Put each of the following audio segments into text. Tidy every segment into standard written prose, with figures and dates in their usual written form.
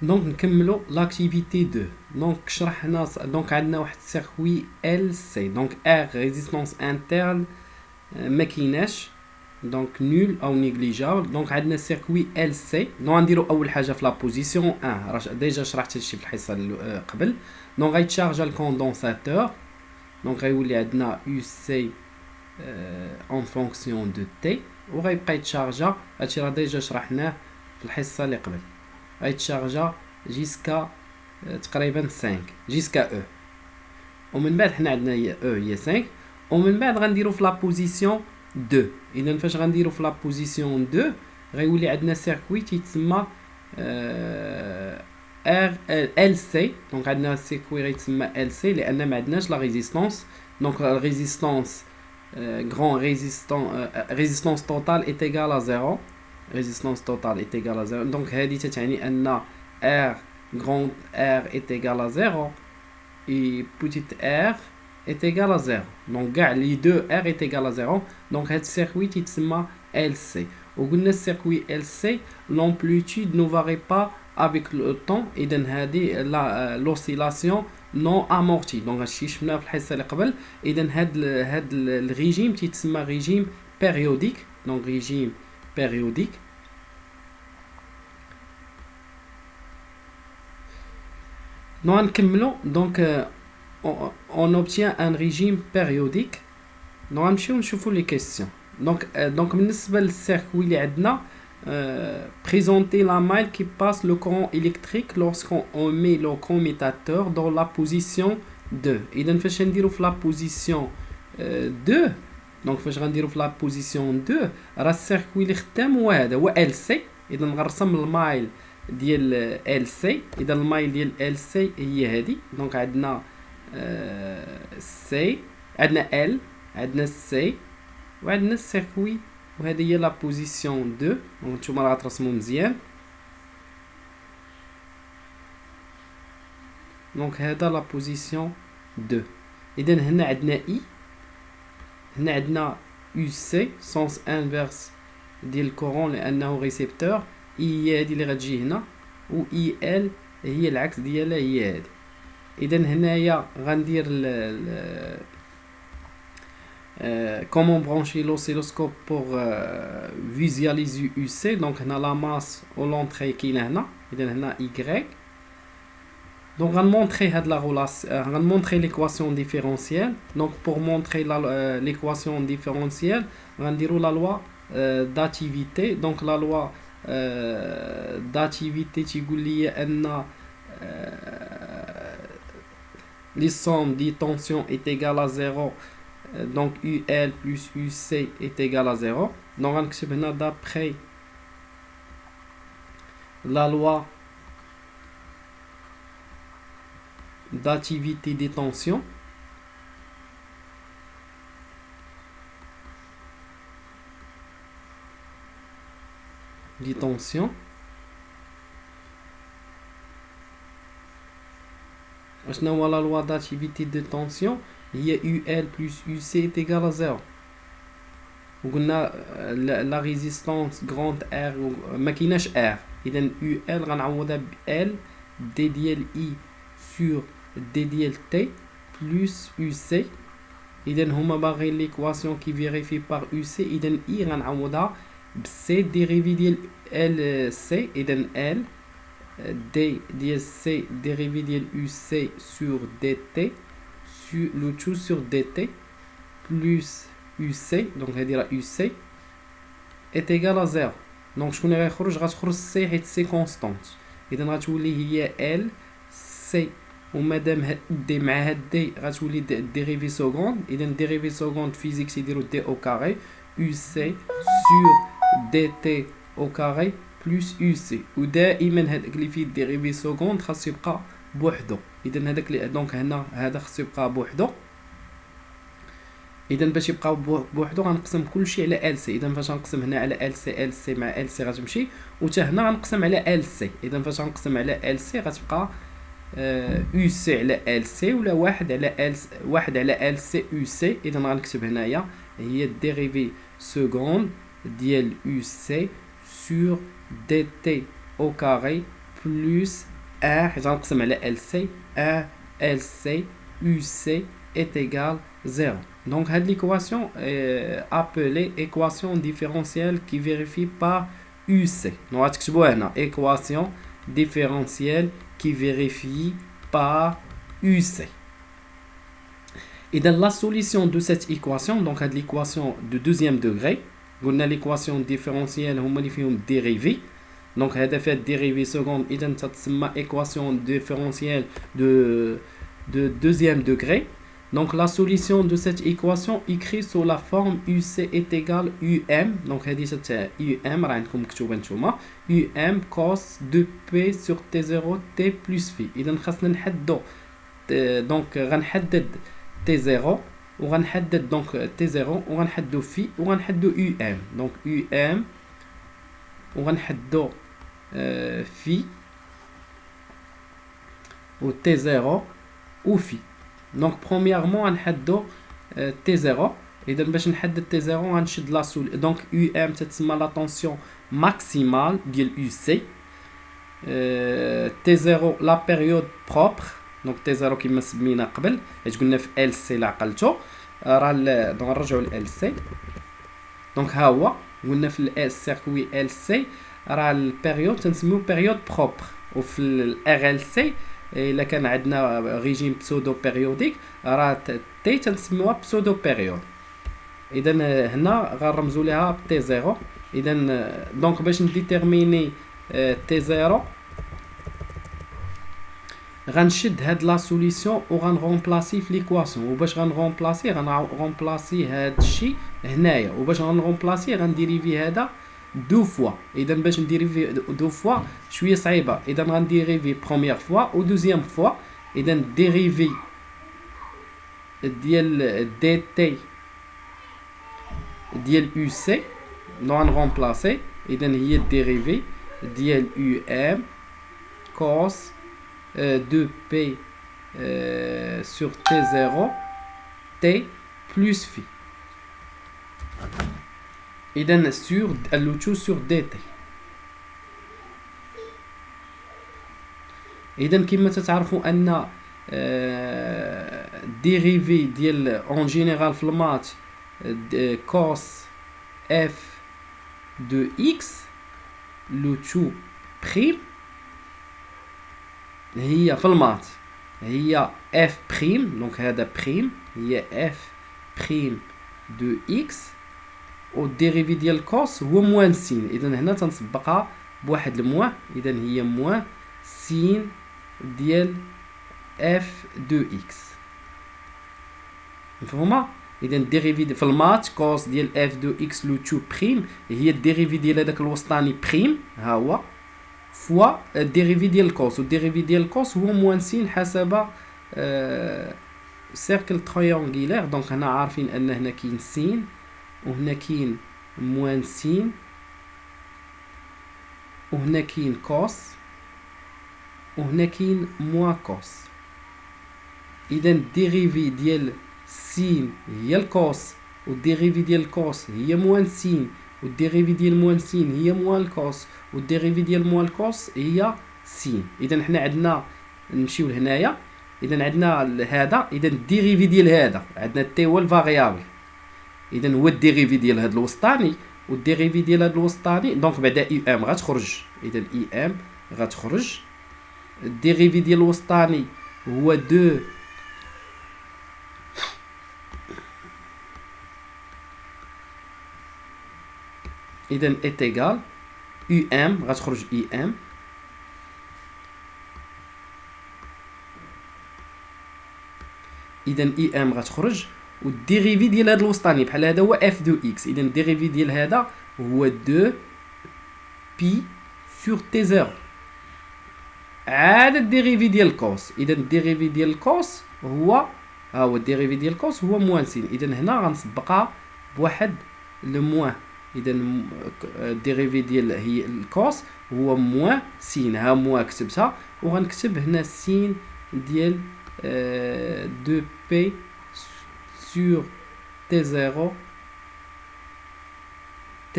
دونك نكملوا لاكتيفيتي 2. دونك شرحنا دونك عندنا واحد السيركوي ال سي. دونك ار ريزيستانس انترن ما كايناش، دونك نول او نيغليجابل. دونك عندنا سيركوي ال سي. دونك غنديروا اول حاجه في لا بوزيسيون 1 راه ديجا شرحت هادشي في الحصه قبل. دونك غيتشارجا الكوندونساتور. دونك غيولي عندنا يو سي en fonction de t وغيبقى يتشارجا. هادشي راه ديجا شرحناه في الحصه اللي قبل. غيتشارجا جيسكا تقريبا 5 جيسكا او. ومن بعد حنا عندنا هي او هي 5. ومن بعد غنديرو في لا بوزيسيون 2. اذا فاش غنديرو في لا بوزيسيون 2 غيولي عندنا سيركوي تيتسمى ار ال سي. دونك عندنا سيركوي غيتسمى ال سي لان ما عندناش لا ريزيستانس. دونك لا ريزيستانس grand résistance totale est égale à 0. Résistance totale est égale à 0. Donc هذه تعني أن R grand R est égal à 0 et petite r est égal à 0. Donc les deux R est égal à 0. Donc هذا circuit يتسمى LC. وقلنا السيركوي LC l'amplitude ne varie pas avec le temps. إذن هذه l'oscillation non amorti. دونك هادشي شفناه في الحصه اللي قبل. اذا هاد الريجيم تيتسمى ريجيم بيريوديك. دونك ريجيم بيريوديك. نكملوا. دونك on obtient un régime périodique. نمشيو نشوفوا لي كيسيون. دونك بالنسبه للسيركوي اللي عندنا présenter la maille qui passe le courant électrique lorsqu'on met le commutateur dans la position 2. إذا فاش نديرو في la position 2. دونك فاش غنديرو في la position 2 راه السيركوي اللي خدام هو هذا هو LC. إذا غنرسم المايل ديال LC. إذا المايل ديال LC هي هذه. دونك عندنا C عندنا L عندنا C وعندنا السيركوي وهذه هي لا بوزيسيون 2. وانتوما راه غترسمو مزيان. دونك هذا لا بوزيسيون 2. اذا هنا عندنا اي. هنا عندنا يو سي سونس انفيرس ديال الكورون لانه ريسيبتور. اي هي هذه اللي غتجي هنا و اي ال هي العكس ديالها هي هذه. اذا هنايا غندير comment brancher l'oscilloscope pour visualiser UC. donc هنا la masse ou l'entrée كاينه هنا. اذا هنا y. donc غنمونطري هاد لا relation غنمونطري l'équation différentielle. donc pour montrer l'équation différentielle غنديروا la loi d'activité. donc la loi d'activité تيقول لي ان les sommes des tensions est égale à 0. donc UL plus UC est égal à 0. donc غنكتب هنا d'après la loi d'activité des tensions شنو هو la loi d'activité des tensions هي UL plus UC est égal à 0. وقلنا la résistance grande R ما كايناش R. اذا UL غنعوضها ب L D ديال I sur D ديال T plus UC. اذا هما باغيين ليكواسيون كي فيريفي بار UC. اذا I غنعوضها ب C ديريفي ديال LC. اذا L D ديال C ديريفي ديال UC sur DT le tout sur dt plus UC. donc هذه راه UC est égal à 0. donc شكون اللي غتخرج C حيت C كونستانت. اذا غتولي هي L C ومادام D مع هاد D غتولي ديريفي سكوند. اذا ديريفي سكوند فيزيك تيديروا D au carré UC sur dt au carré plus UC. ودائما هذاك اللي فيه ديريفي سكوند خاص يبقى بوحدو. اذا هذاك دونك هنا هذا خصو يبقى بوحدو. اذا باش يبقى بوحدو غنقسم كلشي على ال سي. اذا فاش غنقسم هنا على ال سي مع ال سي غتمشي وحتى هنا غنقسم على ال سي. اذا فاش غنقسم على ال سي غتبقى يو سي على ال سي ولا واحد على ال سي يو سي. اذا غنكتب هنايا هي ديريفي سكوند ديال يو سي sur dt au carré plus 1 غنقسم على LC 1 LC UC est égal 0. Donc cette équation est appelée équation différentielle qui vérifie par UC. Donc غتكتبوها هنا équation différentielle qui vérifie par UC. Et dans la solution de cette équation, donc l'équation de deuxième degré, on a l'équation différentielle dérivée. Donc هذا fait dérivée seconde إذا تتسمى équation différentielle de deuxième degré. Donc la solution de cette équation écrite sous la forme UC est égal UM. Donc هذه UM راه عندكم مكتوبه نتوما UM cos 2P sur T0 T plus phi. إذا خاصنا نحددو donc غنحدد T0 وغنحدد donc T0 وغنحدو phi وغنحدو UM. Donc UM وغنحدو phi و T0 و phi. Donc premièrement غنحدو T0. إذا باش نحدد T0 غنشد لا سول. donc UM تتسمى لا طونسيون ماكسيمال ديال UC. T0 لا بيريود بروبر. donc T0 كما سمينا قبل حيت قلنا في LC لا عقلتو راه نرجعوا ل LC. donc ها هو قلنا في السيركوي LC راه البيريود تنسميو بيريود بروبر. وفي ال RLC الا كان عندنا ريجيم بسودو بيريوديك راه تي تنسميوها بسودو بيريود. اذا هنا غنرمزوا ليها تي 0. اذا دونك باش نديتيرميني تي 0 غنشد هاد لا سوليسيون وغنرومبلاسي في ليكواسيون. وباش غنرومبلاسي غنرومبلاسي هاد الشيء هنايا. وباش غنرومبلاسي غنديريفي هذا دو فوا. اذا باش نديريفي دو فوا شويه صعيبه. اذا غنديريفي بروميير فوا و دوزيام فوا. اذا ديريفي ديال دي تي ديال يو سي غنرومبلاسي. اذا هي الديريفي ديال يو ام كوس 2p sur T0 T plus phi. إذا sur اللوتشو sur dt. إذا كما تتعرفوا أن ديريفي ديال اون جينيرال في المات كوس اف دو اكس لوتشو بريم هي في المات هي اف بريم. دونك هذا بريم هي اف بريم دو اكس والديريفي ديال كوس هو موان سين. اذا هنا تنسبقها بواحد الموان. اذا هي موان سين ديال اف دو اكس. مفهومه؟ اذا الديريفي في المات كوس ديال اف دو اكس لوتشو بريم هي الديريفي ديال هذاك الوسطاني بريم ها هو فوا الديريفي ديال الكوس. والديريفي ديال الكوس هو موان سين حسب سيركل تريونغيلير. دونك هنا عارفين ان هنا كاين سين وهنا كاين موان سين وهنا كاين كوس وهنا كاين موان كوس. اذا الديريفي ديال سين هي الكوس والديريفي ديال الكوس هي موان سين والديريفي ديال موان سين هي موان الكوس والديريفي ديال موان الكوس هي سين. اذا حنا عندنا نمشيو لهنايا. اذا عندنا هذا. اذا الديريفي ديال هذا عندنا تي هو الفاريابل. اذا هو الديريفي ديال هذا الوسطاني والديريفي ديال هذا الوسطاني. دونك بعدا اي ام غتخرج. اذا اي ام غتخرج. الديريفي ديال الوسطاني هو 2 اذا est égal UM غتخرج EM. اذا EM غتخرج والديريفي ديال هذا الوسطاني بحال هذا هو F دو X. اذا الديريفي ديال هذا هو 2 P sur T0 عاد الديريفي ديال الكوس. اذا الديريفي ديال الكوس هو ها هو الديريفي ديال الكوس هو موان سين. اذا هنا غنسبقها بواحد لو موان. اذا الديريفي ديال هي الكوس هو موان سين. ها موان كتبتها وغنكتب هنا سين ديال 2p sur T0 T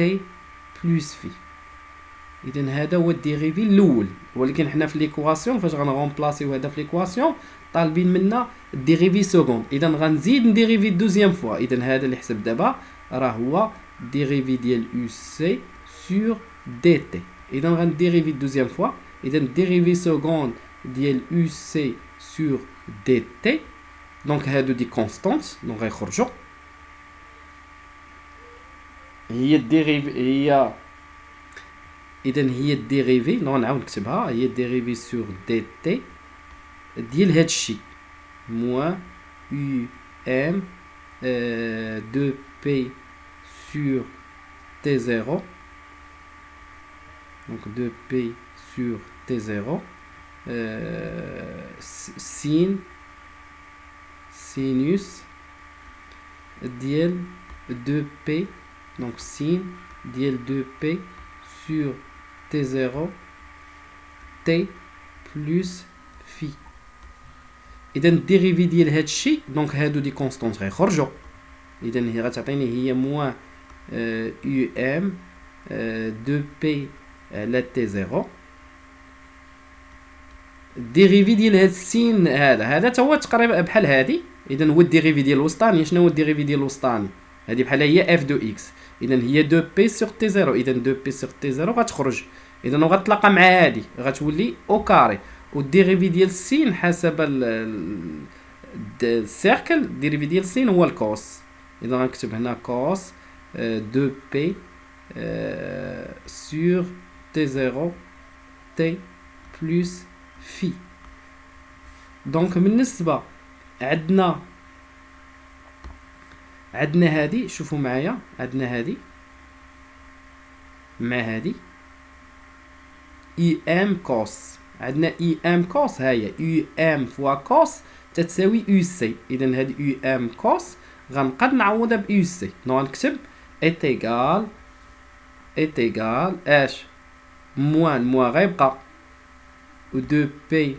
plus phi. اذا هذا هو الديريفي الاول. ولكن حنا في ليكواسيون فاش غنغومبلاسيو هذا في ليكواسيون طالبين منا الديريفي سكوند، اذا غنزيد نديريفي دوزيام فوا. اذا هذا اللي حسب دابا راه هو ديريفي ديال يو سي سور دي تي. اذا غنديريفي دوزيام فوا، اذا ديريفي سكوند ديال يو سي سور دي تي. دونك هادو دي كونستانت دونك غيخرجوا. هي الديريفي هي اذا هي الديريفي نعاود نكتبها، هي الديريفي سور دي تي ديال هادشي موان يو ام دو بي سور تي زيرو. دونك دو بي سور تي زيرو سين سينوس ديال دو بي. دونك سين ديال دو بي sur T0 T plus phi. إذا الديريفي ديال هاد الشيء دونك هادو دي كونستانت غيخرجوا. إذا هي غتعطيني هي موان يو ام دو بي على تي زيرو. الديريفي ديال هاد السين هذا تا هو تقريبا بحال هادي. إذا هو الديريفي ديال الوسطاني. شنو هو الديريفي ديال الوسطاني؟ هادي بحال هي اف دو اكس. اذا هي دو بي سور تي زيرو. اذا دو بي سور تي زيرو غتخرج، اذا وغتلاقى مع هادي غتولي او كاري. والديريفي ديال السين حسب السيركل الديريفي ديال السين هو الكوس. اذا غنكتب هنا كوس دو بي سور تي زيرو تي بلس في. دونك بالنسبه عندنا هادي، شوفوا معايا عندنا هادي مع هادي اي ام كوس. عندنا اي ام كوس هاهي يو ام فوا كوس تتساوي يو سي. اذا هاد يو ام كوس غنقد نعوضها ب يو سي. غنكتب ايت ايغال اش موان غيبقى و دو بي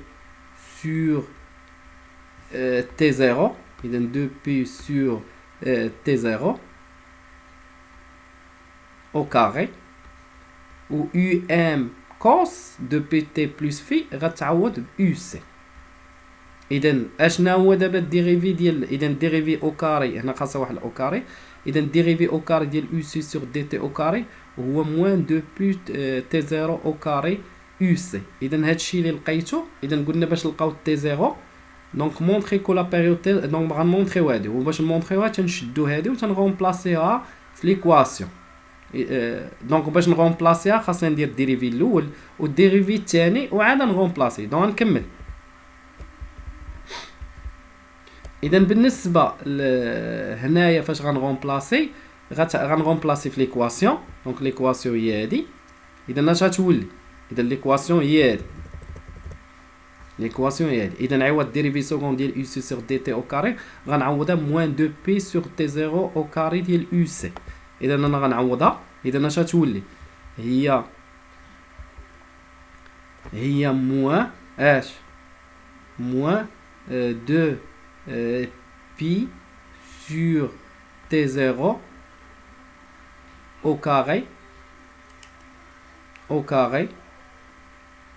سور تي زيرو. اذا دو بي سور T0 au carré و UM cos de PT plus phi غتعوض ب UC. إذا أشنا هو دابا الديريفي ديال إذا الديريفي أو كاري هنا خاصها واحد الأو كاري. إذا الديريفي أو كاري ديال UC سور DT أو كاري هو موان دو بي T0 أو كاري UC. إذا هادشي اللي لقيتو. إذا قلنا باش نلقاو T0 دونك مونطري لا بيريود دونك غنمونطريو هادي، وباش نمونطريوها تنشدو هادي و تنغومبلاسيوها في ليكواسيون. دونك باش نغومبلاسيها خاصنا ندير الديريفي الاول والديريفي الثاني وعاد نغومبلاسي. دونك نكمل. اذا بالنسبه هنايا فاش غنغومبلاسي غنغومبلاسي في ليكواسيون. دونك ليكواسيون هي هادي. اذا اش غتولي؟ اذا ليكواسيون هي هادي. ليكواسيون هي هادي. اذا نعوض ديريفي سكوند ديال يو سي سور دي تي او كاري غنعوضها موان دو بي سور تي زيرو او كاري ديال يو سي. اذا انا غنعوضها. اذا اش غتولي؟ هي موان اش موان دو بي سور تي زيرو او كاري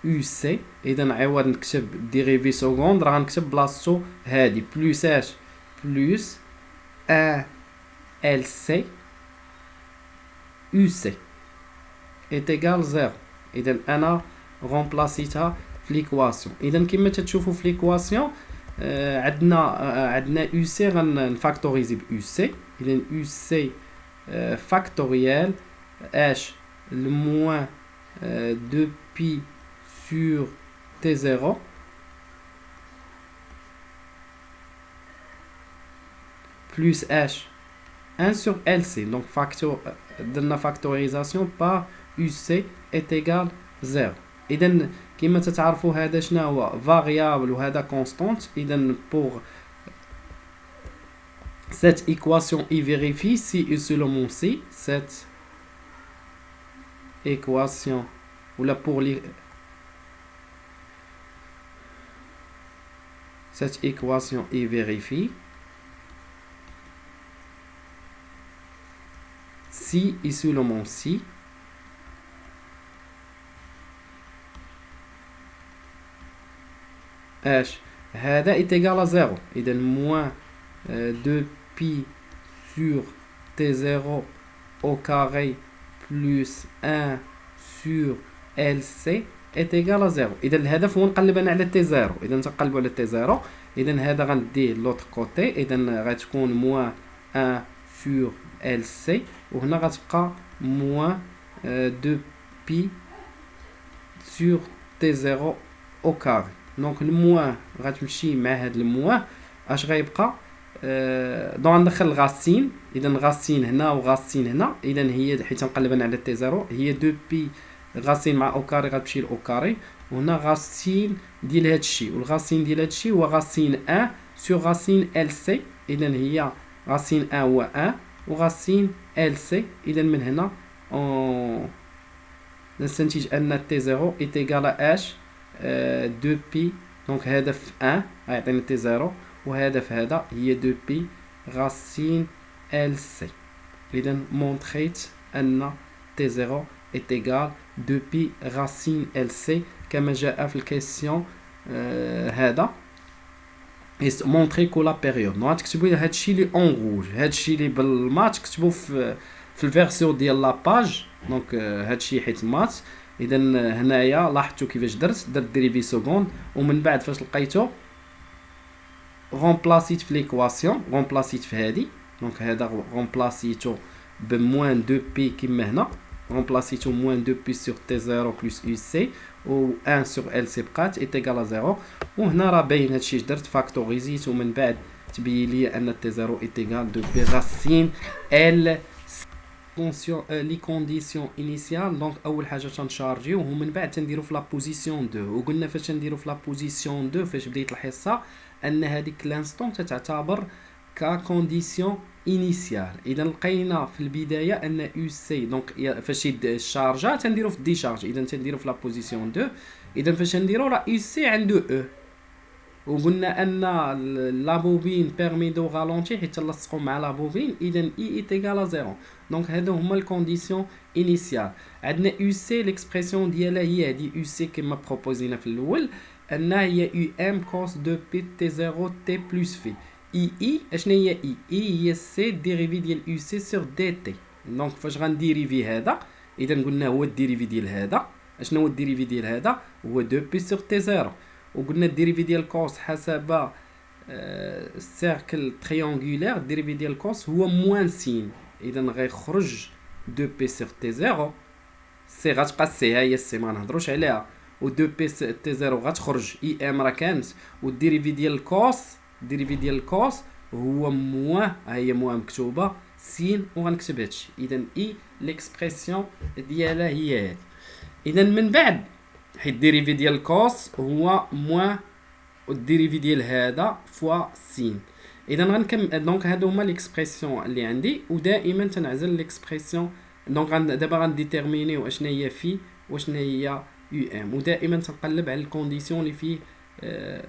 يو سي. اذا نعوض نكتب ديريفي سكوند راه غنكتب بلاصتو هادي بلوس اش بلوس ان ال سي يو سي ايت ايغال زيرو. اذا انا غومبلاسيتها في ليكواسيون. اذا كما تتشوفوا في ليكواسيون عندنا يو سي غنفاكتوريزي ب يو سي. اذا يو سي فاكتوريال اش الموان دو بي sur T0 plus H 1 sur LC. Donc de la factorisation par UC est égal 0. إذن كما تتعرفوا هذا شنو هو variable وهذا constant. إذن pour cette équation y vérifie si et seulement si cette équation ou là pour les cette équation est vérifie si et seulement si اش هذا est égal à 0. إذا moins 2pi sur t0 au carré plus 1 sur LC est égal à 0. إذا الهدف هو نقلب أنا على t0. إذا تنقلبوا على t0. إذا هذا غنديه لوتر كوتي. إذا غتكون moins 1 sur LC وهنا غتبقى moins 2pi sur t0 au carré. دونك الموان غتمشي مع هاد الموان اش غيبقى دونك غندخل الغاسين. اذا غاسين هنا وغاسين هنا. اذا هي حيت نقلب انا على تي زيرو هي 2 بي غاسين مع او كاري غتمشي لاو كاري وهنا غاسين ديال هادشي والغاسين ديال هادشي هو غاسين 1 سو غاسين ال سي. اذا هي غاسين 1 هو 1 وغاسين ال سي. اذا من هنا نستنتج ان تي زيرو اي ايغال اش 2 بي. دونك هدف 1 غيعطينا تي زيرو وهدف هذا هي 2 بي غاسين ال سي. اذا مونطريت ان تي زيرو est égal 2 بي غاسين ال سي كما جاء في الكيسيون هذا مونطري كو لا بيريود. نو تكتبوا هادشي لي اون روج هادشي لي بالمات تكتبوا في الفيرسيون ديال لا باج. دونك هادشي حيت مات. اذا هنايا لاحظتوا كيفاش درت ديريفي سكوند ومن بعد فاش لقيتو رومبلاسيت في ليكواسيون رومبلاسيت في هادي. دونك هذا رومبلاسيتو بموان 2 بي كيما هنا رومبلاسيتو موان 2 بي سور تي 0 بلس يو سي و 1 سور ال سي بقات اي ايغال 0. وهنا راه باين هادشي درت فاكتوريزيت ومن بعد تبين لي ان تي 0 اي ايغال 2 بي غاسين ال لي كونديسيون انيسيال. دونك اول حاجه تنشارجيو ومن بعد تنديرو في لا بوزيسيون 2. وقلنا فاش تنديرو في لا بوزيسيون 2 فاش بديت الحصه ان هذيك لانستون تتعتبر ككونديسيون انيسيال. اذا لقينا في البدايه ان يو سي دونك فاش الشارجه تنديرو في الديشارج. اذا تنديرو في لا بوزيسيون 2. اذا فاش نديرو راه يو سي عنده او وقلنا ان لا بوبين بيرمي دو رالونتي حيت تلصقوا مع لا بوبين. اذا اي ايغال 0. دونك هادو هما الكونديسيون انيسيال. عندنا يو سي ليكسبرسيون ديالها هي هادي يو سي كما بروبوزينا في الاول انها هي يو ام كوس دو بي تي 0 تي بلس في اي اشنا هي اي هي سي ديريفي ديال يو سي سور دي تي. دونك فاش غنديريفي هذا اذا قلنا هو الديريفي ديال هذا. اشنا هو الديريفي ديال هذا هو 2 بي سور تي 0. وقلنا الديريفي ديال كوس حسب السيركل تريونغولير الديريفي ديال كوس هو موان سين. اذا غيخرج 2 بي سور تي 0 سي غتبقى سي ها هي السي ما نهضروش عليها و 2 بي تي 0 غتخرج اي ام راه كانت والديريفي ديال الكوس الديريفي ديال الكوس هو موان ها هي موان مكتوبه سين وغنكتب هادشي. اذا اي ليكسبرسيون ديالها هي هادي. اذا من بعد حيت الديريفي ديال الكوس هو موان والديريفي ديال هذا فوا سين. اذا غنكمل. دونك هادو هما ليكسبرسيون اللي عندي ودائما تنعزل ليكسبرسيون. دونك دابا غنديتيرمينيو اشنا هي في واشنا هي يو ام ودائما تنقلب على الكونديسيون اللي فيه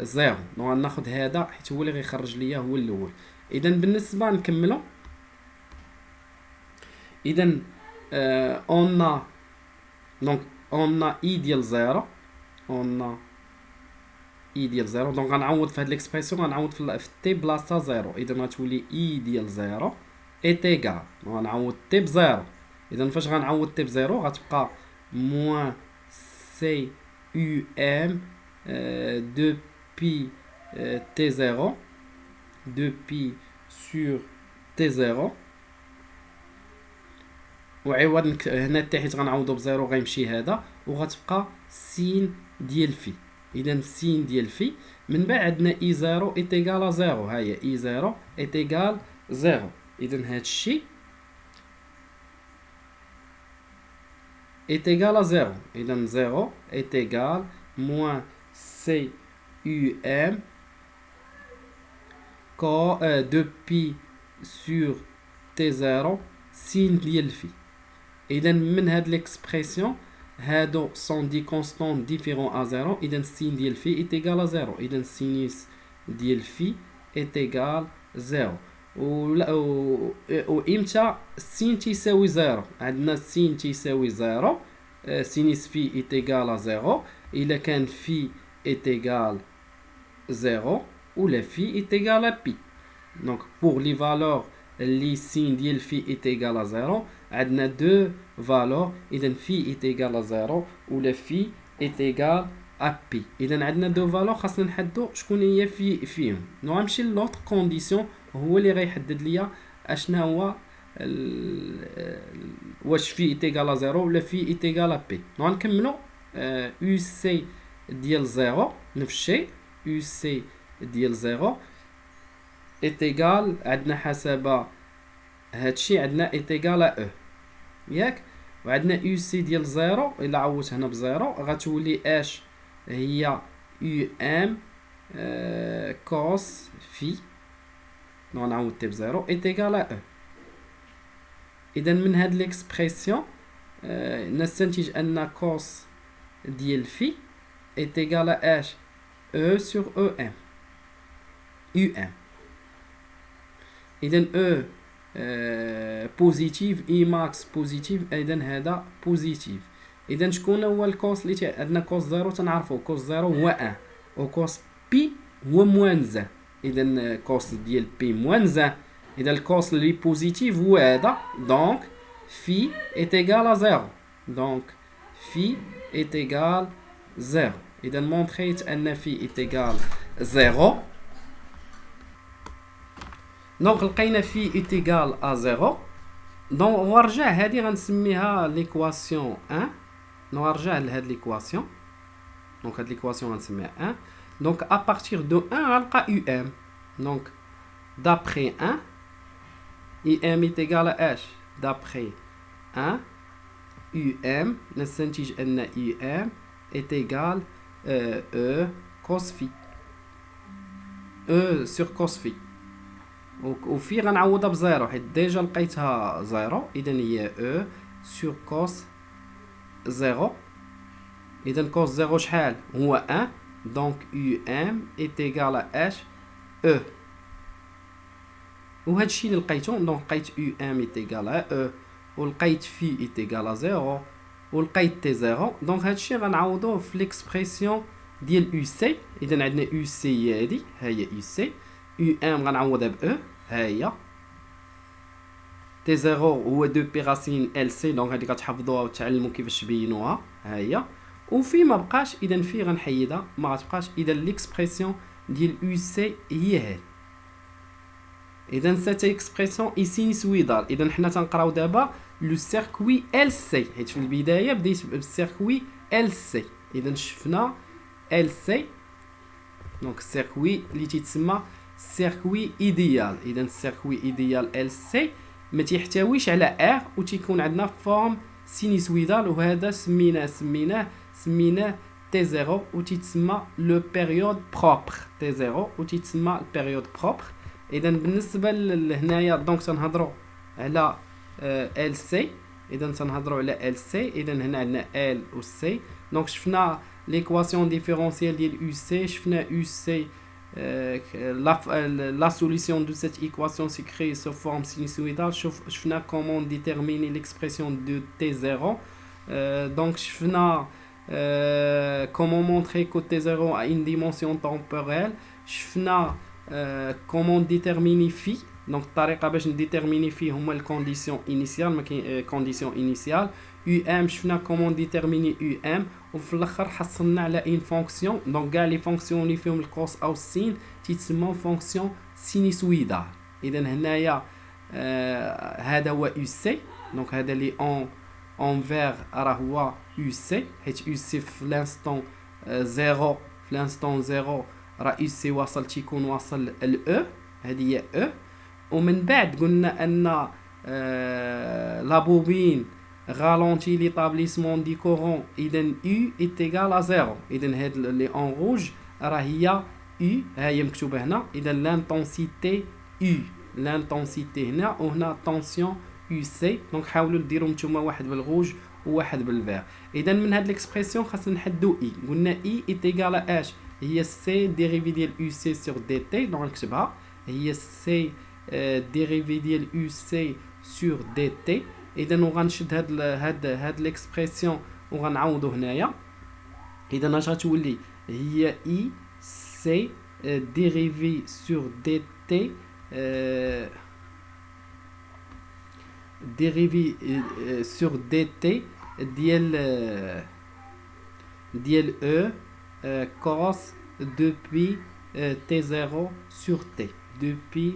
زيرو. دونك غناخذ هذا حيت هو اللي غيخرج ليا هو الاول. اذا بالنسبه نكملو. اذا اون دونك اون اي ديال زيرو اون اي ديال زيرو. دونك غنعوض في هاد ليكسبرسيون غنعوض في تي بلاصه زيرو. اذا غتولي اي ديال زيرو اي تيغال غنعوض تي بزيرو. اذا فاش غنعوض تي بزيرو غتبقى موان سي يو ام 2 بي تي زيرو 2 بي سور تي زيرو. وعوض هنا حتى حيت غنعوضو بزيرو غيمشي هذا وغتبقى سين ديال في. اذا سين ديال في من بعد عندنا اي زيرو اي ايغال زيرو. ها هي اي زيرو اي ايغال زيرو. اذا هادشي اي ايغال زيرو. اذا زيرو اي ايغال موان سي يو ام كو 2 بي سور تي زيرو سين ديال في. اذا من هاد ليكسبرسيون هادو سون دي كونستون ديفيرون ا زيرو. اذا السين ديال في اي ايغال زيرو. اذا السينيس ديال في اي ايغال زيرو. و امتى السين تيساوي زيرو؟ عندنا السين تيساوي زيرو سينيس في اي ايغال زيرو الا كان في اي ايغال 0 ou la phi est égale à pi. Donc pour les valeurs les signes ديال phi est égal à 0 عندنا deux valeurs إذا phi est égal à 0 ou la phi est égal à pi. إذا عندنا deux valeurs خاصنا نحددوا شكون هي فيهم. نمشي للوتر كونديسيون هو اللي غيحدد ليا اشنا هو واش في est égal à 0 ولا في est égal à pi. نكملوا UC ديال 0 نفس الشيء UC ديال 0 est égal عندنا حسب هادشي عندنا est égal à E ياك وعندنا UC ديال 0 الا عوضت هنا بزيرو غتولي اش هي UM cos phi نعوض بزيرو est égal à E. إذا من هاد l'expression نستنتج أن cos ديال phi est égal à h E sur EM UM. إذا E بوزيتيف E max بوزيتيف إذا هذا بوزيتيف. إذا شكون هو الكوس اللي عندنا كوس زيرو تنعرفو كوس زيرو هو 1 وكوس بي هو موان 1. إذا كوس ديال بي موان 1 إذا الكوس اللي بوزيتيف هو هذا دونك phi est égal à 0 دونك phi est égal 0. إذا مونطريت أن phi est égal 0 دونك لقينا phi est égal à 0 دونك غنرجع هذه غنسميها ليكواسيون 1 نرجع لهاد ليكواسيون دونك هاد ليكواسيون غنسميها 1 دونك à partir de 1 غنلقى UM دونك d'après 1 IM est égal à H d'après 1 UM نستنتج أن UM est égal E cos phi E sur cos phi وفي غنعوضها بزيرو حيت ديجا لقيتها زيرو إذا هي E sur cos 0 إذا cos 0 شحال هو 1 دونك UM est égal à H E وهذا الشيء اللي لقيته دونك لقيت UM est égal à E ولقيت phi est égal à 0 ولقيت T0 دونك هذا الشيء غنعوضوه في ليكسبريسيون ديال UC. إذا عندنا UC هي هادي ها هي UC UM غنعوضها ب E ها هي T0 هو دو بيراسين LC دونك هادي كتحفظوها وتعلموا كيفاش تبينوها ها هي وفي ما بقاش إذا في غنحيدها ما غتبقاش. إذا ليكسبريسيون ديال UC هي هادي. إذا cette expression est sinusoïdale. إذا حنا تنقراو دابا لو سيركوي LC حيت في البداية بديت بالسيركوي LC. إذا شفنا LC دونك السيركوي اللي تيتسمى سيركوي ايديال. إذا السيركوي ايديال LC ما تيحتويش على R و تيكون عندنا فورم سينوسويدال وهذا سميناه T0 و تيتسمى لو بيريود بروبر T0 و تيتسمى البيريود بروبر. إذا بالنسبة لهنايا دونك تنهضروا على LC. إذا تنهضروا على LC. إذا هنا عندنا L و C دونك شفنا ليكواسيون ديفيرونسيال ديال UC شفنا UC la solution de cette équation s'écrit sous forme sinusoïdale. شفنا comment déterminer l'expression de T0 donc شفنا comment montrer que T0 a une dimension temporelle. شفنا comment déterminer phi دونك الطريقه باش نديتيرميني فيه هما الكونديسيون انيسيال ما كاين كونديسيون انيسيال ام شفنا كومون ديتيرميني ام وفي الاخر حصلنا على ان فونكسيون دونك كاع لي فونكسيون اللي فيهم الكوس او السين تيتسموا فونكسيون سينوسويدال. اذا هنايا هذا هو يو سي دونك هذا اللي اون فير راه هو يو سي حيت يو سي في لانستون زيرو في لانستون زيرو راه يو سي واصل تيكون واصل ال هذه هي او ومن بعد قلنا ان لا بوبين رالونتي ليطابليسمون دي كورون اذا يو ايت ايغال ا زيرو. اذا هاد لي اون روج راه هي يو ها هي مكتوبه هنا. اذا لانتونسيتي يو لانتونسيتي هنا وهنا طونسيون يو سي دونك حاولوا ديروا نتوما واحد بالغوج وواحد بالفير. اذا من هاد ليكسبرسيون خاصنا نحدوا اي قلنا اي ايت ايغال ا اش هي سي ديريفي ديال يو سي سور دي تي دونك نكتبها هي سي ديريفي ديال يو سي سور دي تي. اذا وغنشد هاد ليكسبرسيون وغنعوضو هنايا. اذا اش غتولي هي اي سي dérivé sur dt dérivé sur dt ديال e cos depuis t0 sur t depuis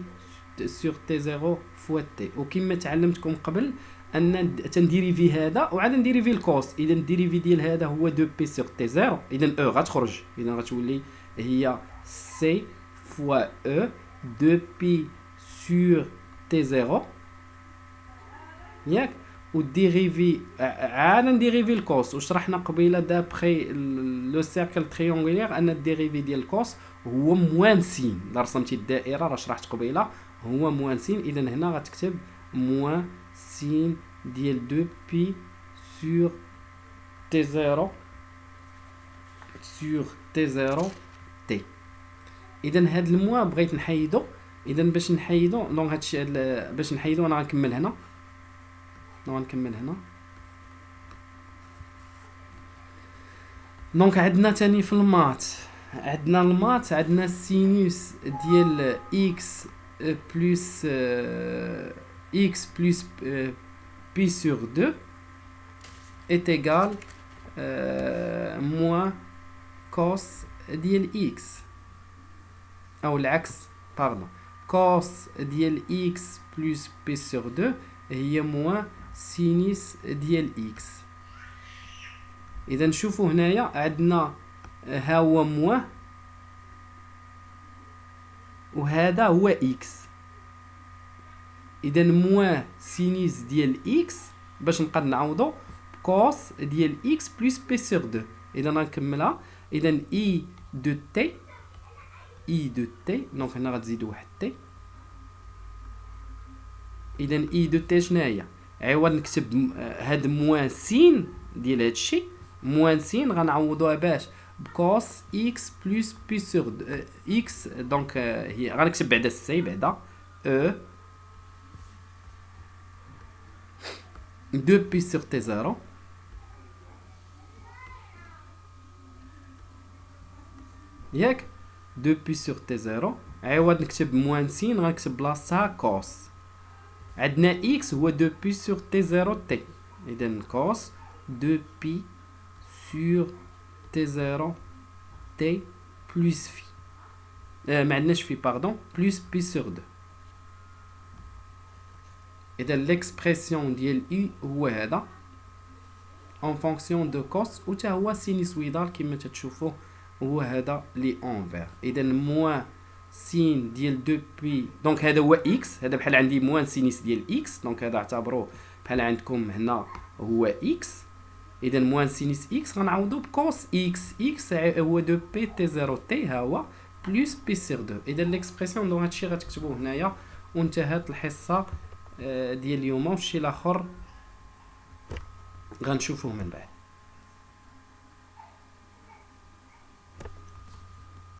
sur t0 fois t. وكما تعلمتكم قبل ان تنديريفي هذا وعاد نديريفي الكوس. اذا الديريفي ديال هذا هو 2 بي سور تي 0. اذا او غتخرج، اذا غتولي هي سي فوا او 2 بي سور تي 0 ياك. وديريفي عاد نديريفي الكوس. وشرحنا قبيله دابخي لو سيركل تريونغولير ان الديريفي ديال الكوس هو موان سين. الا رسمتي الدائره راه شرحت قبيله هو موان سين. اذا هنا غتكتب موان سين ديال 2 بي سور تي 0 سور تي 0 تي. اذا هاد الموا بغيت نحيدو. اذا باش نحيدو دونك هادشي باش نحيدو انا غنكمل هنا. دونك عندنا تاني في المات، عندنا السينوس ديال اكس بلس x plus pi sur 2 est égal moins cos ديال x او العكس باردون. cos ديال x plus pi sur 2 هي moins sinus ديال x. اذا نشوفوا هنايا عندنا ها هو موان وهذا هو x. اذا موان سينيس ديال x باش نبقى نعوضو كوس ديال x بلس بي سور 2. اذا غنكملها. اذا اي دو تي دونك هنا غتزيد واحد تي. اذا اي دو تي شناهي؟ عوض نكتب هاد موان سين ديال هادشي موان سين غنعوضوها باش بكوس x بلس بي سور x. دونك هي غنكتب بعدا السي بعدا او 2 pi sur t0 ياك 2 pi sur t0. عوض نكتب موان سين غنكتب بلاصتها كوس. عندنا x هو 2 pi sur t0 t. اذا كوس 2 pi sur t0 t plus phi ما عندناش في باردون plus pi sur 2. إذا l'expression ديال I هو هذا en fonction de cos و تا هو سينوسويدال كما تتشوفوا هو هذا لي انفير. إذا موان سين ديال 2 بي دونك هذا هو x. هذا بحال عندي موان سينيس ديال x دونك هذا اعتبروه بحال عندكم هنا هو x. إذا موان سينيس x غنعوضو بكوس x هو 2 بي تي 0 تي ها هو بلس بي سير 2. إذا l'expression دونك هادشي غتكتبوه هنايا. وانتهت الحصة ديال اليوم. والشي الاخر غنشوفوه من بعد.